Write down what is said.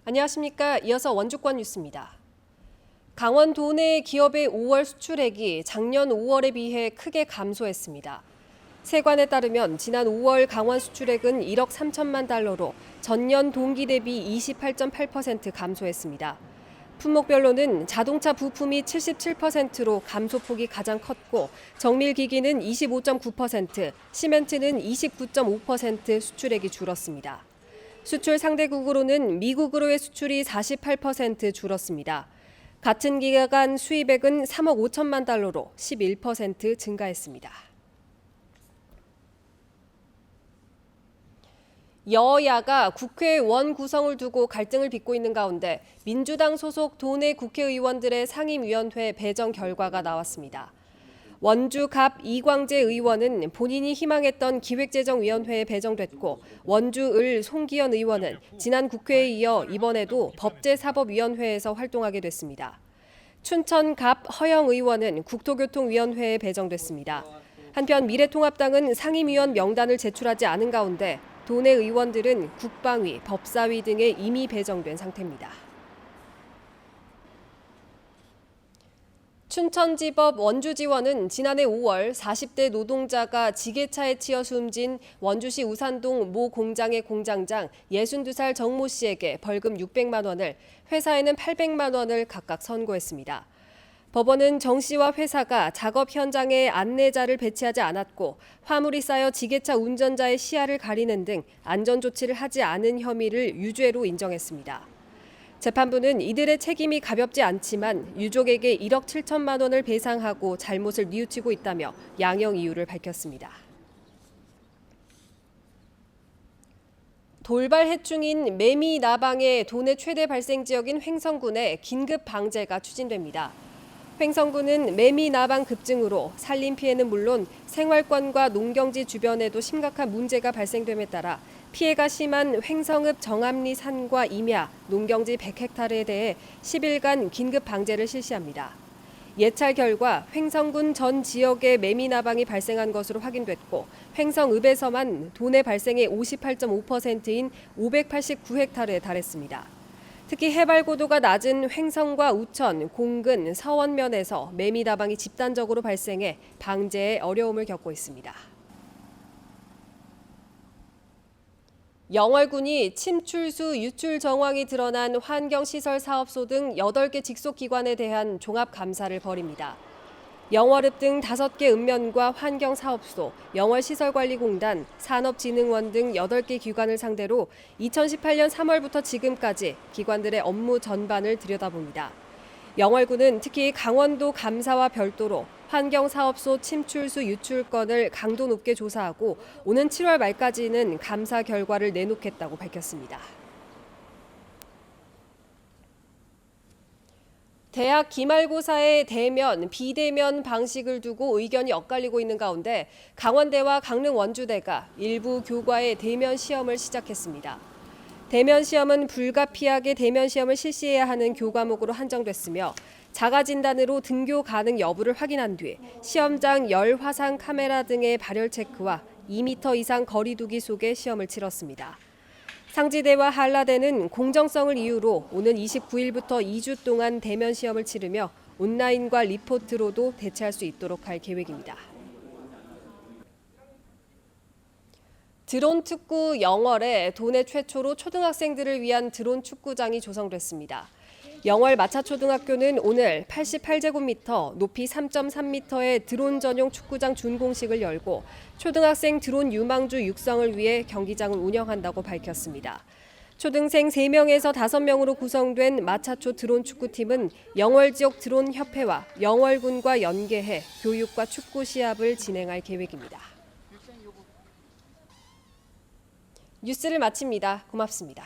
안녕하십니까. 이어서 원주권 뉴스입니다. 강원 도내 기업의 5월 수출액이 작년 5월에 비해 크게 감소했습니다. 세관에 따르면 지난 5월 강원 수출액은 1억 3천만 달러로 전년 동기 대비 28.8% 감소했습니다. 품목별로는 자동차 부품이 77%로 감소폭이 가장 컸고 정밀기기는 25.9%, 시멘트는 29.5% 수출액이 줄었습니다. 수출 상대국으로는 미국으로의 수출이 48% 줄었습니다. 같은 기간 수입액은 3억 5천만 달러로 11% 증가했습니다. 여야가 국회원 구성을 두고 갈등을 빚고 있는 가운데 민주당 소속 도내 국회의원들의 상임위원회 배정 결과가 나왔습니다. 원주 갑 이광재 의원은 본인이 희망했던 기획재정위원회에 배정됐고 원주 을 송기현 의원은 지난 국회에 이어 이번에도 법제사법위원회에서 활동하게 됐습니다. 춘천 갑 허영 의원은 국토교통위원회에 배정됐습니다. 한편 미래통합당은 상임위원 명단을 제출하지 않은 가운데 도내 의원들은 국방위, 법사위 등에 이미 배정된 상태입니다. 춘천지법 원주지원은 지난해 5월 40대 노동자가 지게차에 치여 숨진 원주시 우산동 모 공장의 공장장 62살 정모 씨에게 벌금 600만 원을, 회사에는 800만 원을 각각 선고했습니다. 법원은 정 씨와 회사가 작업 현장에 안내자를 배치하지 않았고 화물이 쌓여 지게차 운전자의 시야를 가리는 등 안전조치를 하지 않은 혐의를 유죄로 인정했습니다. 재판부는 이들의 책임이 가볍지 않지만 유족에게 1억 7천만 원을 배상하고 잘못을 뉘우치고 있다며 양형 이유를 밝혔습니다. 돌발 해충인 매미 나방의 도내 최대 발생 지역인 횡성군에 긴급 방제가 추진됩니다. 횡성군은 매미 나방 급증으로 산림 피해는 물론 생활권과 농경지 주변에도 심각한 문제가 발생됨에 따라 피해가 심한 횡성읍 정암리 산과 임야, 농경지 100헥타르에 대해 10일간 긴급 방제를 실시합니다. 예찰 결과 횡성군 전 지역에 매미 나방이 발생한 것으로 확인됐고 횡성읍에서만 도내 발생의 58.5%인 589헥타르에 달했습니다. 특히 해발 고도가 낮은 횡성과 우천, 공근, 서원면에서 매미 나방이 집단적으로 발생해 방제에 어려움을 겪고 있습니다. 영월군이 침출수 유출 정황이 드러난 환경시설사업소 등 8개 직속기관에 대한 종합감사를 벌입니다. 영월읍 등 5개 읍면과 환경사업소, 영월시설관리공단, 산업진흥원 등 8개 기관을 상대로 2018년 3월부터 지금까지 기관들의 업무 전반을 들여다봅니다. 영월군은 특히 강원도 감사와 별도로 환경사업소 침출수 유출 건을 강도 높게 조사하고 오는 7월 말까지는 감사 결과를 내놓겠다고 밝혔습니다. 대학 기말고사의 대면, 비대면 방식을 두고 의견이 엇갈리고 있는 가운데 강원대와 강릉 원주대가 일부 교과의 대면 시험을 시작했습니다. 대면 시험은 불가피하게 대면 시험을 실시해야 하는 교과목으로 한정됐으며 자가진단으로 등교 가능 여부를 확인한 뒤 시험장 열 화상 카메라 등의 발열 체크와 2m 이상 거리 두기 속에 시험을 치렀습니다. 상지대와 한라대는 공정성을 이유로 오는 29일부터 2주 동안 대면 시험을 치르며 온라인과 리포트로도 대체할 수 있도록 할 계획입니다. 드론 특구 영월에 도내 최초로 초등학생들을 위한 드론 축구장이 조성됐습니다. 영월 마차초등학교는 오늘 88제곱미터, 높이 3.3m의 드론 전용 축구장 준공식을 열고 초등학생 드론 유망주 육성을 위해 경기장을 운영한다고 밝혔습니다. 초등생 3명에서 5명으로 구성된 마차초 드론 축구팀은 영월 지역 드론 협회와 영월군과 연계해 교육과 축구 시합을 진행할 계획입니다. 뉴스를 마칩니다. 고맙습니다.